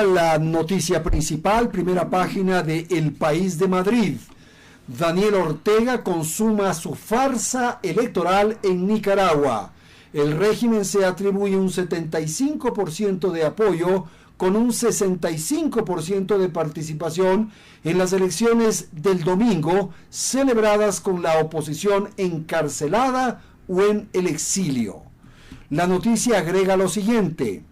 La noticia principal, primera página de El País de Madrid. Daniel Ortega consuma su farsa electoral en Nicaragua. El régimen se atribuye un 75% de apoyo con un 65% de participación en las elecciones del domingo, celebradas con la oposición encarcelada o en el exilio. La noticia agrega lo siguiente: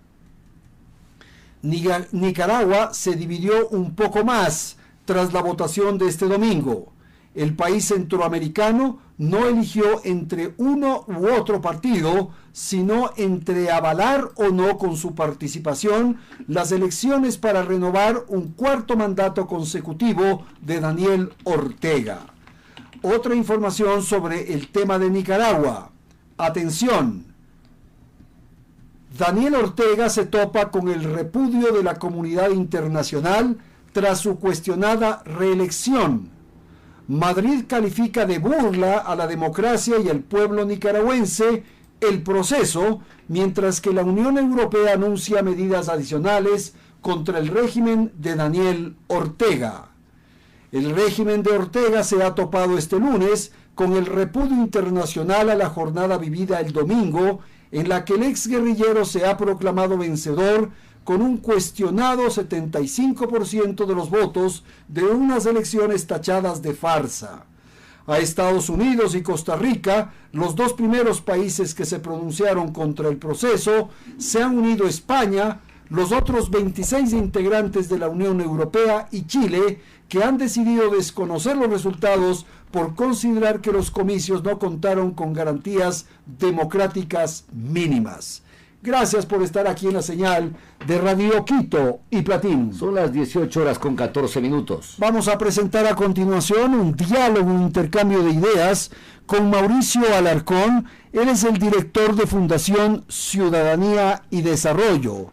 Nicaragua se dividió un poco más tras la votación de este domingo. El país centroamericano no eligió entre uno u otro partido, sino entre avalar o no con su participación las elecciones para renovar un cuarto mandato consecutivo de Daniel Ortega. Otra información sobre el tema de Nicaragua. Atención. Daniel Ortega se topa con el repudio de la comunidad internacional tras su cuestionada reelección. Madrid califica de burla a la democracia y al pueblo nicaragüense el proceso, mientras que la Unión Europea anuncia medidas adicionales contra el régimen de Daniel Ortega. El régimen de Ortega se ha topado este lunes con el repudio internacional a la jornada vivida el domingo, en la que el exguerrillero se ha proclamado vencedor con un cuestionado 75% de los votos de unas elecciones tachadas de farsa. A Estados Unidos y Costa Rica, los dos primeros países que se pronunciaron contra el proceso, se han unido España, los otros 26 integrantes de la Unión Europea y Chile, que han decidido desconocer los resultados por considerar que los comicios no contaron con garantías democráticas mínimas. Gracias por estar aquí en la señal de Radio Quito y Platín. Son las 18:14. Vamos a presentar a continuación un diálogo, un intercambio de ideas con Mauricio Alarcón. Él es el director de Fundación Ciudadanía y Desarrollo.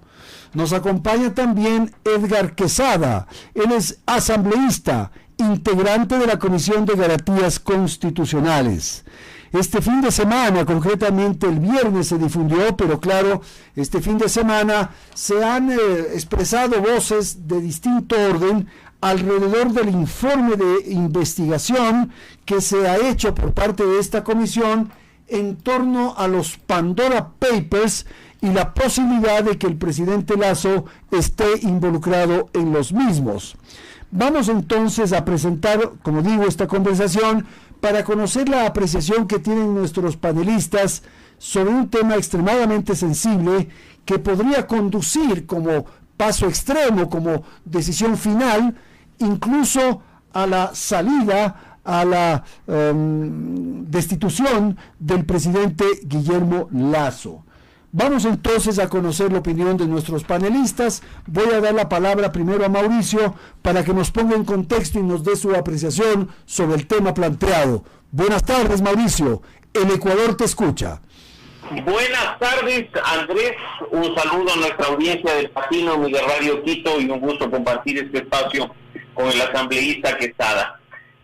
Nos acompaña también Edgar Quesada. Él es asambleísta, integrante de la Comisión de Garantías Constitucionales. Este fin de semana, concretamente el viernes se difundió, pero claro, este fin de semana se han expresado voces de distinto orden alrededor del informe de investigación que se ha hecho por parte de esta comisión en torno a los Pandora Papers y la posibilidad de que el presidente Lasso esté involucrado en los mismos. Vamos entonces a presentar, como digo, esta conversación para conocer la apreciación que tienen nuestros panelistas sobre un tema extremadamente sensible que podría conducir como paso extremo, como decisión final, incluso a la salida, a la destitución del presidente Guillermo Lasso. Vamos entonces a conocer la opinión de nuestros panelistas. Voy a dar la palabra primero a Mauricio para que nos ponga en contexto y nos dé su apreciación sobre el tema planteado. Buenas tardes, Mauricio. El Ecuador te escucha. Buenas tardes, Andrés. Un saludo a nuestra audiencia del Platino y de Radio Quito y un gusto compartir este espacio con el asambleísta Quesada.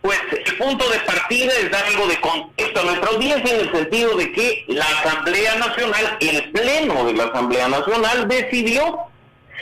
Pues el punto de partida es dar algo de contexto a nuestra audiencia en el sentido de que la Asamblea Nacional, el Pleno de la Asamblea Nacional, decidió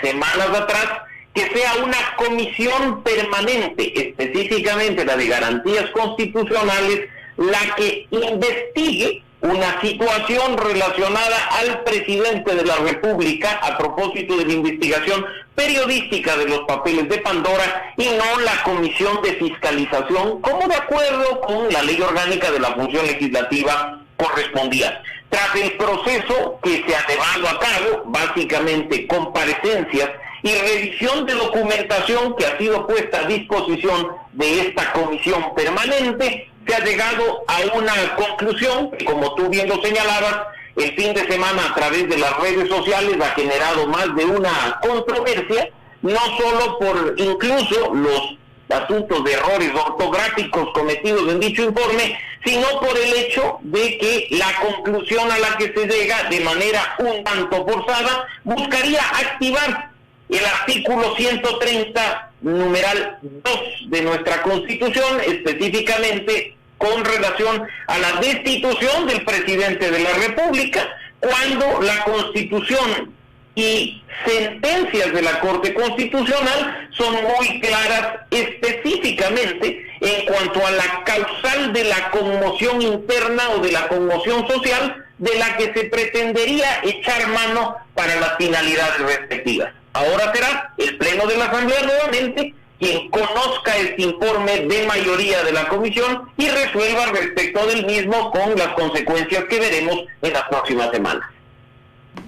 semanas atrás que sea una comisión permanente, específicamente la de Garantías Constitucionales, la que investigue una situación relacionada al presidente de la República a propósito de la investigación periodística de los papeles de Pandora y no la comisión de fiscalización, como de acuerdo con la ley orgánica de la función legislativa correspondía. Tras el proceso que se ha llevado a cabo, básicamente comparecencias y revisión de documentación que ha sido puesta a disposición de esta comisión permanente, se ha llegado a una conclusión que, como tú bien lo señalabas, el fin de semana a través de las redes sociales ha generado más de una controversia, no solo por incluso los asuntos de errores ortográficos cometidos en dicho informe, sino por el hecho de que la conclusión a la que se llega de manera un tanto forzada buscaría activar el artículo 130, numeral 2 de nuestra Constitución, específicamente con relación a la destitución del presidente de la República, cuando la Constitución y sentencias de la Corte Constitucional son muy claras específicamente en cuanto a la causal de la conmoción interna o de la conmoción social de la que se pretendería echar mano para las finalidades respectivas. Ahora será el Pleno de la Asamblea nuevamente quien conozca este informe de mayoría de la Comisión y resuelva respecto del mismo con las consecuencias que veremos en las próximas semanas.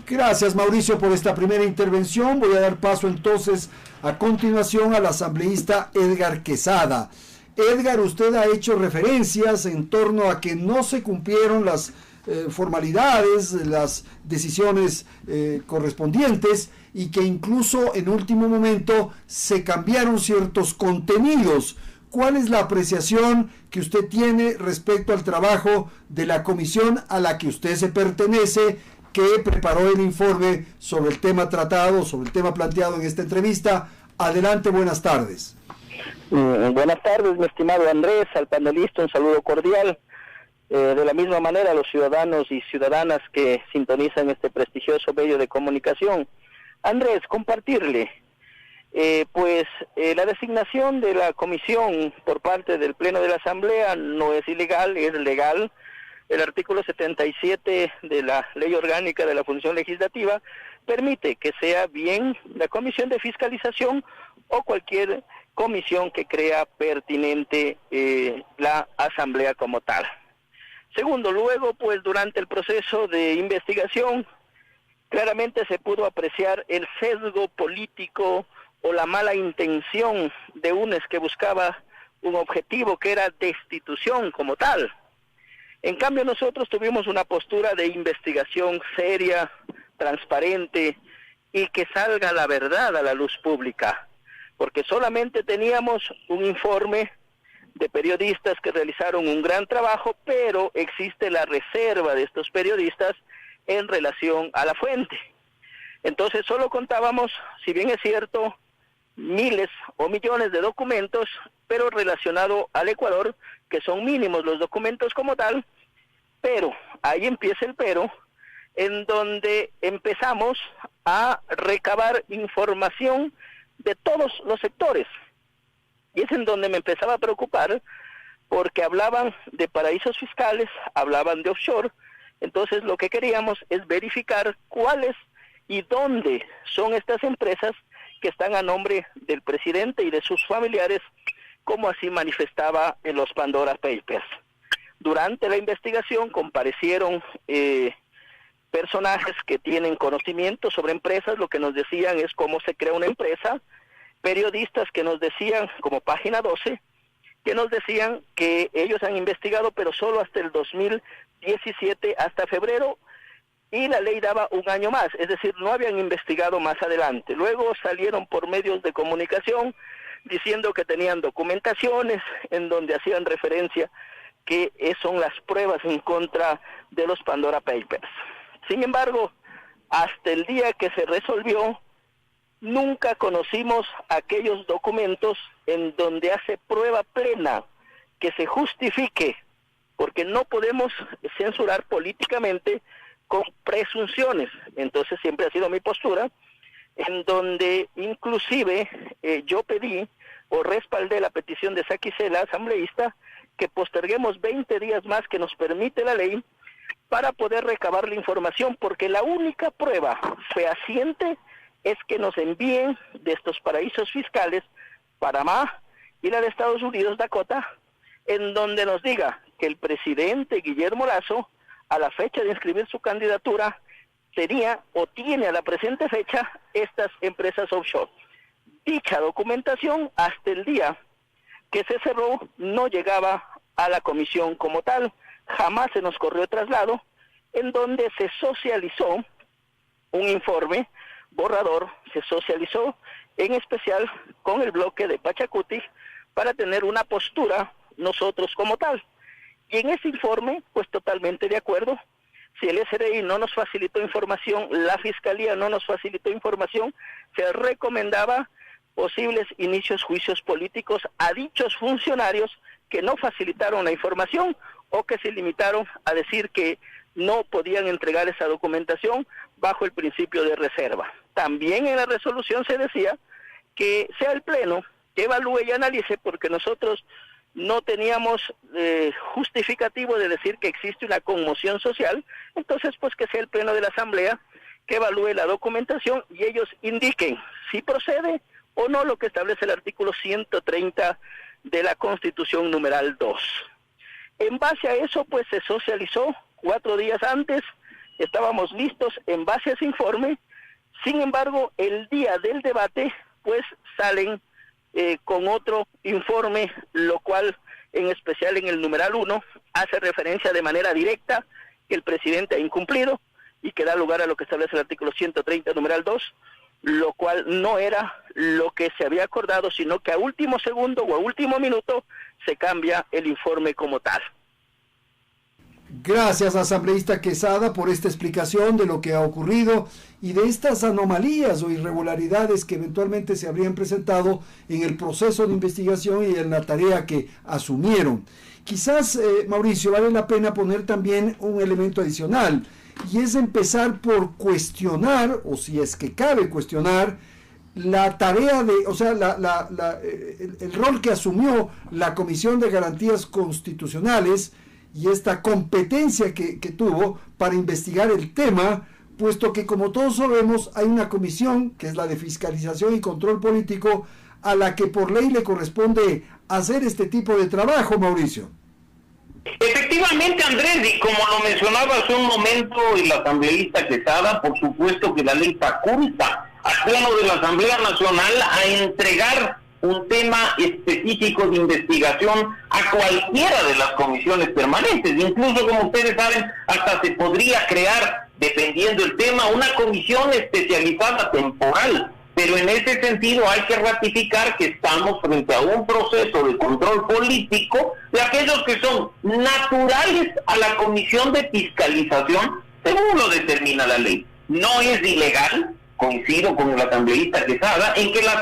Gracias, Mauricio, por esta primera intervención. Voy a dar paso entonces a continuación al asambleísta Edgar Quesada. Edgar, usted ha hecho referencias en torno a que no se cumplieron las formalidades, las decisiones correspondientes, y que incluso en último momento se cambiaron ciertos contenidos. ¿Cuál es la apreciación que usted tiene respecto al trabajo de la comisión a la que usted se pertenece, que preparó el informe sobre el tema tratado, sobre el tema planteado en esta entrevista? Adelante, buenas tardes. Buenas tardes, mi estimado Andrés, al panelista un saludo cordial. De la misma manera a los ciudadanos y ciudadanas que sintonizan este prestigioso medio de comunicación. Andrés, compartirle, la designación de la comisión por parte del Pleno de la Asamblea no es ilegal, es legal. El artículo 77 de la Ley Orgánica de la Función Legislativa permite que sea bien la Comisión de Fiscalización o cualquier comisión que crea pertinente la Asamblea como tal. Segundo, luego, durante el proceso de investigación, claramente se pudo apreciar el sesgo político o la mala intención de UNES que buscaba un objetivo que era destitución como tal. En cambio, nosotros tuvimos una postura de investigación seria, transparente y que salga la verdad a la luz pública, porque solamente teníamos un informe de periodistas que realizaron un gran trabajo, pero existe la reserva de estos periodistas en relación a la fuente. Entonces solo contábamos, si bien es cierto, miles o millones de documentos, pero relacionado al Ecuador, que son mínimos los documentos como tal, pero ahí empieza el pero, en donde empezamos a recabar información de todos los sectores. Y es en donde me empezaba a preocupar, porque hablaban de paraísos fiscales, hablaban de offshore. Entonces lo que queríamos es verificar cuáles y dónde son estas empresas que están a nombre del presidente y de sus familiares, como así manifestaba en los Pandora Papers. Durante la investigación comparecieron personajes que tienen conocimiento sobre empresas, lo que nos decían es cómo se crea una empresa, periodistas que nos decían, como Página 12, que nos decían que ellos han investigado, pero solo hasta el 2017, hasta febrero, y la ley daba un año más, es decir, no habían investigado más adelante. Luego salieron por medios de comunicación diciendo que tenían documentaciones en donde hacían referencia que son las pruebas en contra de los Pandora Papers. Sin embargo, hasta el día que se resolvió, nunca conocimos aquellos documentos en donde hace prueba plena que se justifique, porque no podemos censurar políticamente con presunciones. Entonces siempre ha sido mi postura, en donde inclusive yo pedí o respaldé la petición de Saquicela, asambleísta, que posterguemos 20 días más que nos permite la ley para poder recabar la información, porque la única prueba fehaciente es que nos envíen de estos paraísos fiscales, Panamá y la de Estados Unidos, Dakota, en donde nos diga que el presidente Guillermo Lazo, a la fecha de inscribir su candidatura, tenía o tiene a la presente fecha estas empresas offshore. Dicha documentación, hasta el día que se cerró, no llegaba a la comisión como tal, jamás se nos corrió traslado, en donde se socializó un informe borrador, se socializó en especial con el bloque de Pachacuti para tener una postura nosotros como tal. Y en ese informe, pues totalmente de acuerdo, si el SRI no nos facilitó información, la Fiscalía no nos facilitó información, se recomendaba posibles inicios juicios políticos a dichos funcionarios que no facilitaron la información o que se limitaron a decir que no podían entregar esa documentación bajo el principio de reserva. También en la resolución se decía que sea el Pleno que evalúe y analice, porque nosotros no teníamos justificativo de decir que existe una conmoción social, entonces pues que sea el Pleno de la Asamblea que evalúe la documentación y ellos indiquen si procede o no lo que establece el artículo 130 de la Constitución numeral 2. En base a eso, pues se socializó 4 días antes, estábamos listos en base a ese informe. Sin embargo, el día del debate, pues salen con otro informe, lo cual en especial en el numeral 1 hace referencia de manera directa que el presidente ha incumplido y que da lugar a lo que establece el artículo 130 numeral 2, lo cual no era lo que se había acordado, sino que a último segundo o a último minuto se cambia el informe como tal. Gracias, asambleísta Quesada, por esta explicación de lo que ha ocurrido y de estas anomalías o irregularidades que eventualmente se habrían presentado en el proceso de investigación y en la tarea que asumieron. Quizás, Mauricio, vale la pena poner también un elemento adicional, y es empezar por cuestionar, o si es que cabe cuestionar, la tarea de, o sea, el rol que asumió la Comisión de Garantías Constitucionales y esta competencia que tuvo para investigar el tema, puesto que, como todos sabemos, hay una comisión, que es la de Fiscalización y Control Político, a la que por ley le corresponde hacer este tipo de trabajo, Mauricio. Efectivamente, Andrés, y como lo mencionaba hace un momento el asambleísta Quesada, por supuesto que la ley faculta al Pleno de la Asamblea Nacional a entregar un tema específico de investigación a cualquiera de las comisiones permanentes. Incluso, como ustedes saben, hasta se podría crear, dependiendo del tema, una comisión especializada temporal. Pero en ese sentido hay que ratificar que estamos frente a un proceso de control político de aquellos que son naturales a la comisión de fiscalización, según lo determina la ley. No es ilegal, coincido con el asambleísta Quesada, en que la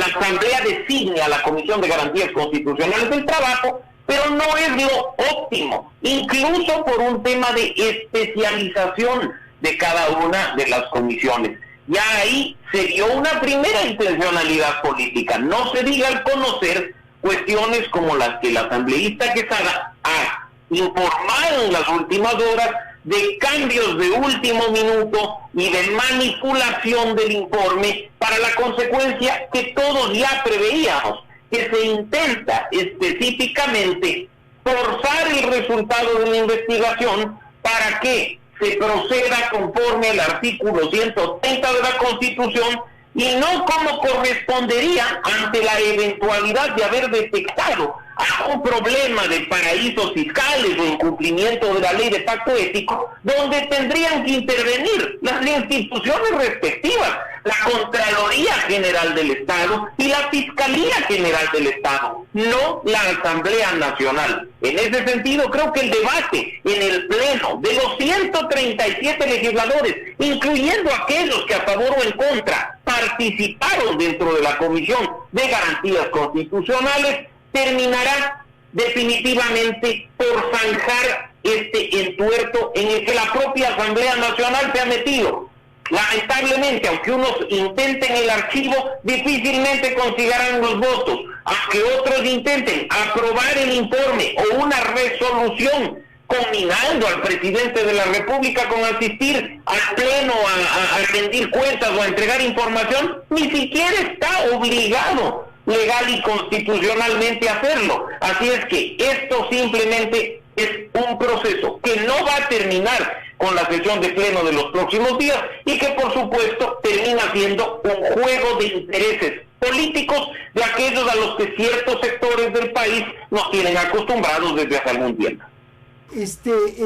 Asamblea designe a la Comisión de Garantías Constitucionales del Trabajo, pero no es lo óptimo, incluso por un tema de especialización de cada una de las comisiones. Ya ahí se dio una primera intencionalidad política, no se diga al conocer cuestiones como las que el asambleísta Quesada ha informado en las últimas horas de cambios de último minuto y de manipulación del informe para la consecuencia que todos ya preveíamos, que se intenta específicamente forzar el resultado de la investigación para que se proceda conforme al artículo 130 de la Constitución y no como correspondería ante la eventualidad de haber detectado algún problema de paraísos fiscales o incumplimiento de la ley de pacto ético, donde tendrían que intervenir las instituciones respectivas, la Contraloría General del Estado y la Fiscalía General del Estado, no la Asamblea Nacional. En ese sentido, creo que el debate en el Pleno de los 137 legisladores, incluyendo aquellos que a favor o en contra participaron dentro de la Comisión de Garantías Constitucionales, terminará definitivamente por zanjar este entuerto en el que la propia Asamblea Nacional se ha metido. Lamentablemente, aunque unos intenten el archivo, difícilmente conseguirán los votos. Aunque otros intenten aprobar el informe o una resolución conminando al presidente de la República con asistir al Pleno a rendir cuentas o a entregar información, ni siquiera está obligado legal y constitucionalmente hacerlo. Así es que esto simplemente es un proceso que no va a terminar con la sesión de pleno de los próximos días y que por supuesto termina siendo un juego de intereses políticos de aquellos a los que ciertos sectores del país nos tienen acostumbrados desde hace algún tiempo.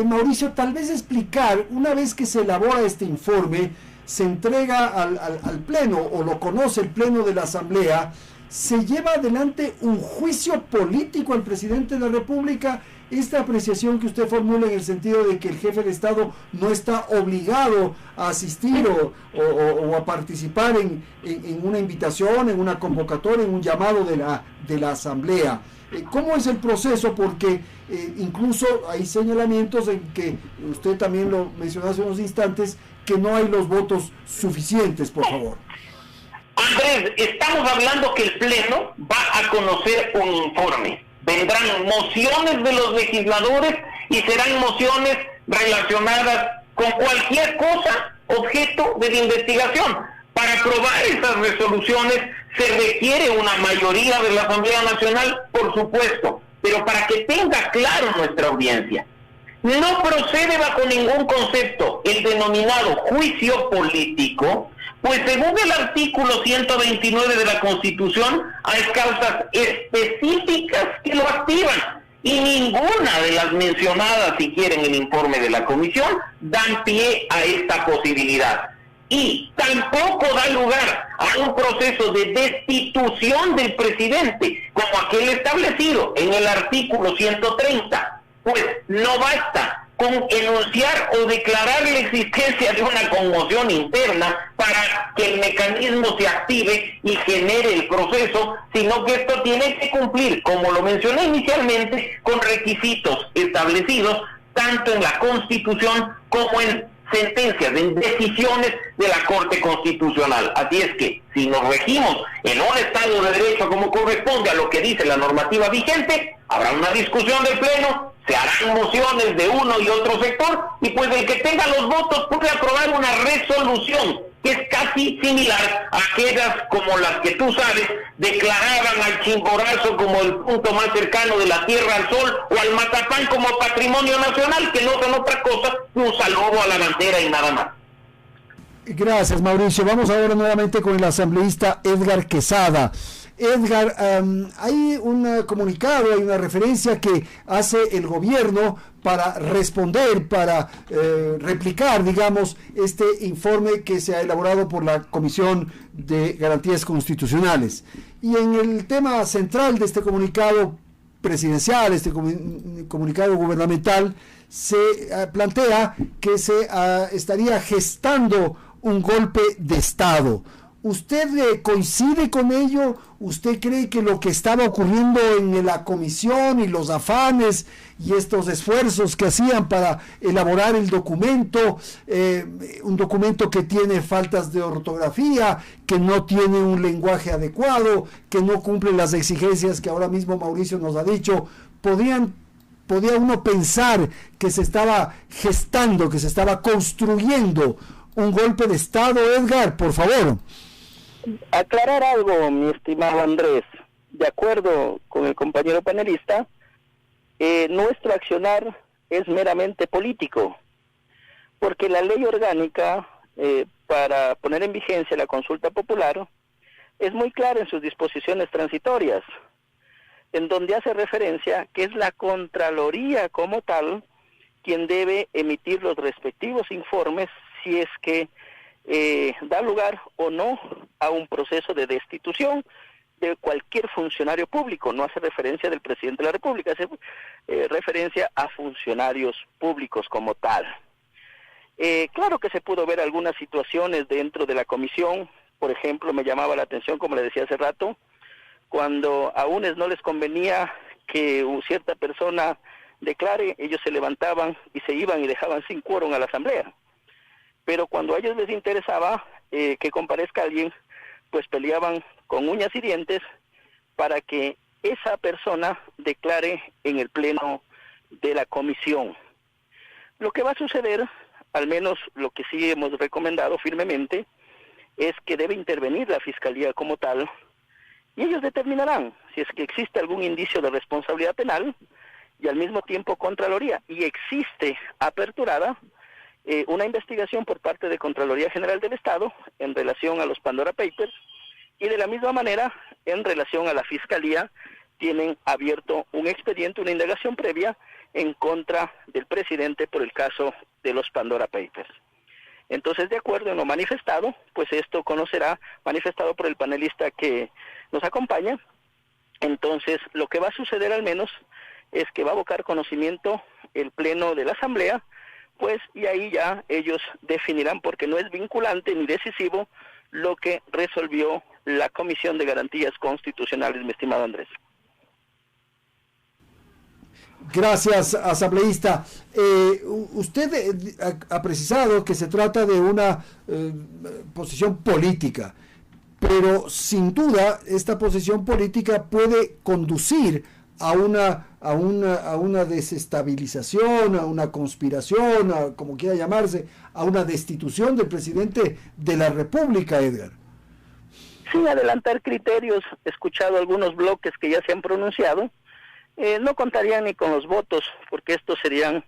Mauricio, tal vez explicar, una vez que se elabora este informe, se entrega al Pleno o lo conoce el Pleno de la Asamblea, se lleva adelante un juicio político al presidente de la República esta apreciación que usted formula en el sentido de que el jefe de Estado no está obligado a asistir o a participar en una invitación, en una convocatoria, en un llamado de la Asamblea. ¿Cómo es el proceso? Porque incluso hay señalamientos en que usted también lo mencionó hace unos instantes, que no hay los votos suficientes, por favor. Andrés, estamos hablando que el Pleno va a conocer un informe. Vendrán mociones de los legisladores y serán mociones relacionadas con cualquier cosa objeto de la investigación. Para aprobar esas resoluciones se requiere una mayoría de la Asamblea Nacional, por supuesto, pero para que tenga claro nuestra audiencia, no procede bajo ningún concepto el denominado juicio político, pues según el artículo 129 de la Constitución hay causas específicas que lo activan y ninguna de las mencionadas siquiera en el informe de la Comisión dan pie a esta posibilidad. Y tampoco da lugar a un proceso de destitución del presidente, como aquel establecido en el artículo 130, pues no basta con enunciar o declarar la existencia de una conmoción interna para que el mecanismo se active y genere el proceso, sino que esto tiene que cumplir, como lo mencioné inicialmente, con requisitos establecidos tanto en la Constitución como en sentencias, en decisiones de la Corte Constitucional. Así es que, si nos regimos en un Estado de Derecho como corresponde a lo que dice la normativa vigente, habrá una discusión del Pleno, se harán mociones de uno y otro sector, y pues el que tenga los votos puede aprobar una resolución que es casi similar a aquellas como las que tú sabes declaraban al Chimborazo como el punto más cercano de la Tierra al Sol o al Mazapán como patrimonio nacional, que no son otra cosa que un saludo a la bandera y nada más. Gracias, Mauricio. Vamos ahora nuevamente con el asambleísta Edgar Quesada. Edgar, hay un comunicado, hay una referencia que hace el gobierno para responder, para replicar, digamos, este informe que se ha elaborado por la Comisión de Garantías Constitucionales. Y en el tema central de este comunicado presidencial, este comunicado gubernamental, se plantea que se estaría gestando un golpe de Estado. ¿Usted coincide con ello? ¿Usted cree que lo que estaba ocurriendo en la comisión y los afanes y estos esfuerzos que hacían para elaborar el documento, un documento que tiene faltas de ortografía, que no tiene un lenguaje adecuado, que no cumple las exigencias que ahora mismo Mauricio nos ha dicho, podía uno pensar que se estaba gestando, que se estaba construyendo un golpe de Estado? Edgar, por favor. Aclarar algo, mi estimado Andrés. De acuerdo con el compañero panelista, nuestro accionar es meramente político, porque la ley orgánica para poner en vigencia la consulta popular es muy clara en sus disposiciones transitorias, en donde hace referencia que es la Contraloría como tal quien debe emitir los respectivos informes si es que da lugar o no a un proceso de destitución de cualquier funcionario público. No hace referencia del presidente de la República, hace referencia a funcionarios públicos como tal. Claro que se pudo ver algunas situaciones dentro de la comisión. Por ejemplo, me llamaba la atención, como le decía hace rato, cuando a unos no les convenía que cierta persona declare, ellos se levantaban y se iban y dejaban sin quórum a la asamblea. Pero cuando a ellos les interesaba que comparezca alguien, pues peleaban con uñas y dientes para que esa persona declare en el pleno de la comisión. Lo que va a suceder, al menos lo que sí hemos recomendado firmemente, es que debe intervenir la Fiscalía como tal, y ellos determinarán si es que existe algún indicio de responsabilidad penal, y al mismo tiempo Contraloría, y existe aperturada una investigación por parte de Contraloría General del Estado en relación a los Pandora Papers, y de la misma manera, en relación a la Fiscalía, tienen abierto un expediente, una indagación previa en contra del presidente por el caso de los Pandora Papers. Entonces, de acuerdo en lo manifestado, pues esto conocerá, manifestado por el panelista que nos acompaña, entonces lo que va a suceder al menos es que va a abocar conocimiento el Pleno de la Asamblea, pues, y ahí ya ellos definirán, porque no es vinculante ni decisivo lo que resolvió la Comisión de Garantías Constitucionales, mi estimado Andrés. Gracias, asambleísta. Usted ha precisado que se trata de una posición política, pero sin duda esta posición política puede conducir a una desestabilización, a una conspiración, como quiera llamarse, a una destitución del presidente de la República, Edgar. Sin adelantar criterios, he escuchado algunos bloques que ya se han pronunciado, no contarían ni con los votos, porque estos serían,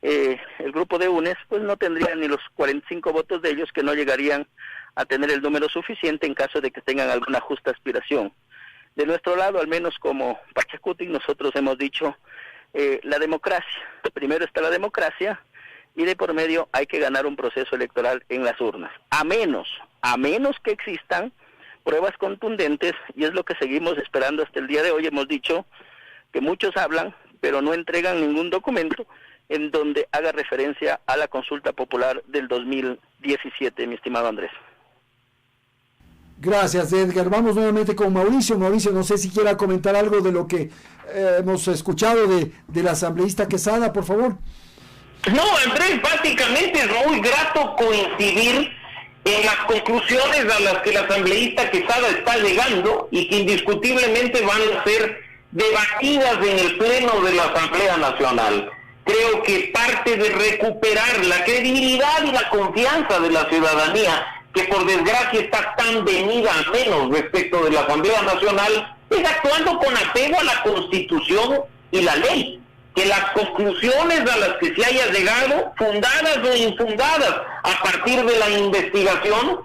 el grupo de UNES, pues no tendrían ni los 45 votos de ellos, que no llegarían a tener el número suficiente en caso de que tengan alguna justa aspiración. De nuestro lado, al menos como Pachacuti, nosotros hemos dicho, la democracia, primero está la democracia, y de por medio hay que ganar un proceso electoral en las urnas, a menos que existan pruebas contundentes, y es lo que seguimos esperando hasta el día de hoy. Hemos dicho que muchos hablan, pero no entregan ningún documento en donde haga referencia a la consulta popular del 2017, mi estimado Andrés. Gracias, Edgar. Vamos nuevamente con Mauricio. Mauricio, no sé si quiera comentar algo de lo que hemos escuchado de la asambleísta Quesada, por favor. No, Andrés, básicamente es muy grato coincidir en las conclusiones a las que la asambleísta Quesada está llegando y que indiscutiblemente van a ser debatidas en el Pleno de la Asamblea Nacional. Creo que parte de recuperar la credibilidad y la confianza de la ciudadanía, que por desgracia está tan venida a menos respecto de la Asamblea Nacional, es actuando con apego a la Constitución y la ley. Que las conclusiones a las que se haya llegado, fundadas o infundadas, a partir de la investigación,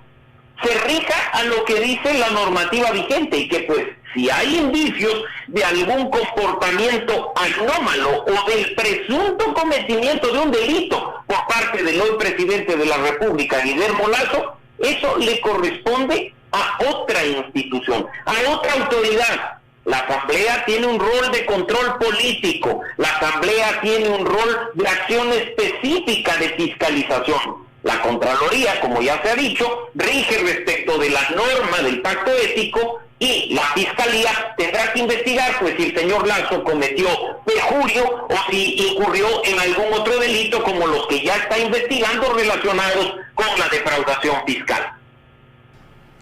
se rija a lo que dice la normativa vigente, y que pues si hay indicios de algún comportamiento anómalo o del presunto cometimiento de un delito por parte del hoy presidente de la República, Guillermo Lasso, eso le corresponde a otra institución, a otra autoridad. La Asamblea tiene un rol de control político, la Asamblea tiene un rol de acción específica de fiscalización. La Contraloría, como ya se ha dicho, rige respecto de la norma del pacto ético, y la Fiscalía tendrá que investigar pues si el señor Lasso cometió perjurio o si incurrió en algún otro delito como los que ya está investigando relacionados con la defraudación fiscal.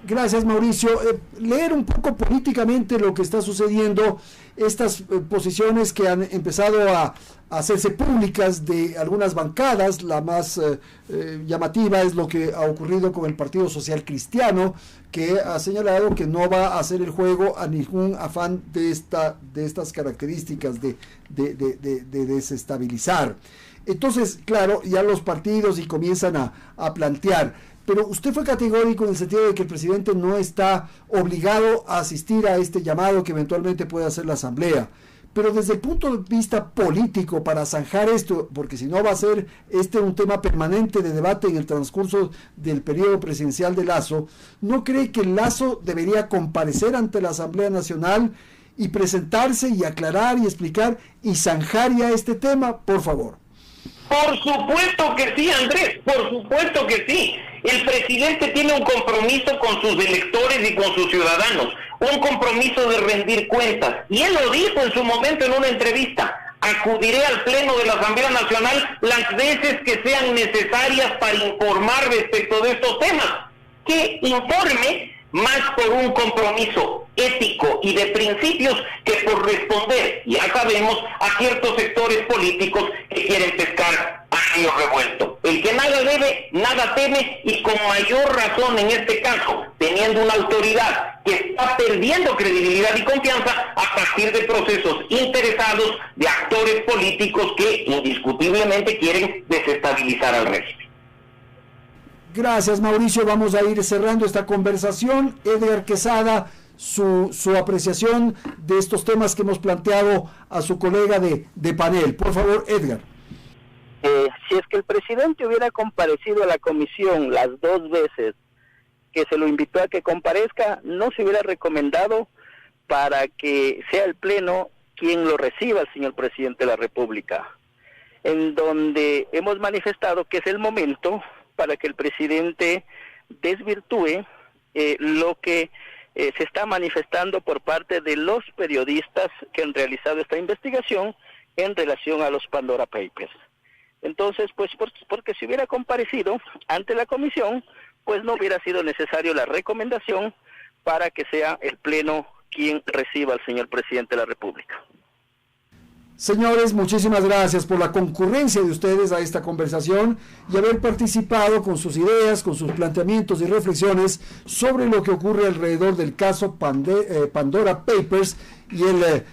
Gracias, Mauricio. Leer un poco políticamente lo que está sucediendo, estas posiciones que han empezado a hacerse públicas de algunas bancadas. La más llamativa es lo que ha ocurrido con el Partido Social Cristiano, que ha señalado que no va a hacer el juego a ningún afán de estas características de desestabilizar. Entonces, claro, ya los partidos y comienzan a plantear. Pero usted fue categórico en el sentido de que el presidente no está obligado a asistir a este llamado que eventualmente puede hacer la Asamblea. Pero desde el punto de vista político, para zanjar esto, porque si no va a ser un tema permanente de debate en el transcurso del periodo presidencial de Lasso, ¿no cree que Lasso debería comparecer ante la Asamblea Nacional y presentarse y aclarar y explicar y zanjar ya este tema, por favor? Por supuesto que sí, Andrés, por supuesto que sí. El presidente tiene un compromiso con sus electores y con sus ciudadanos, un compromiso de rendir cuentas. Y él lo dijo en su momento en una entrevista: acudiré al Pleno de la Asamblea Nacional las veces que sean necesarias para informar respecto de estos temas. Que informe más por un compromiso ético y de principios que por responder, ya sabemos, a ciertos sectores políticos que quieren pescar a río revuelto. El que nada debe, nada teme, y con mayor razón en este caso, teniendo una autoridad que está perdiendo credibilidad y confianza a partir de procesos interesados de actores políticos que indiscutiblemente quieren desestabilizar al régimen. Gracias, Mauricio. Vamos a ir cerrando esta conversación. Edgar Quesada, su apreciación de estos temas que hemos planteado a su colega de panel. Por favor, Edgar. Si es que el presidente hubiera comparecido a la comisión las 2 veces que se lo invitó a que comparezca, no se hubiera recomendado para que sea el Pleno quien lo reciba al señor presidente de la República, en donde hemos manifestado que es el momento para que el presidente desvirtúe lo que se está manifestando por parte de los periodistas que han realizado esta investigación en relación a los Pandora Papers. Entonces, pues, porque si hubiera comparecido ante la comisión, pues no hubiera sido necesario la recomendación para que sea el Pleno quien reciba al señor presidente de la República. Señores, muchísimas gracias por la concurrencia de ustedes a esta conversación y haber participado con sus ideas, con sus planteamientos y reflexiones sobre lo que ocurre alrededor del caso Pandora Papers y el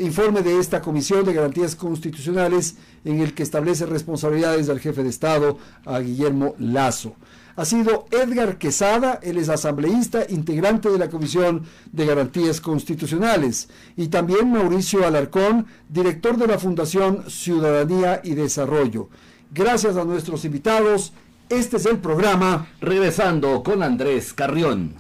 informe de esta Comisión de Garantías Constitucionales en el que establece responsabilidades del jefe de Estado, a Guillermo Lasso. Ha sido Edgar Quesada, él es asambleísta, integrante de la Comisión de Garantías Constitucionales, y también Mauricio Alarcón, director de la Fundación Ciudadanía y Desarrollo. Gracias a nuestros invitados, este es el programa Regresando con Andrés Carrión.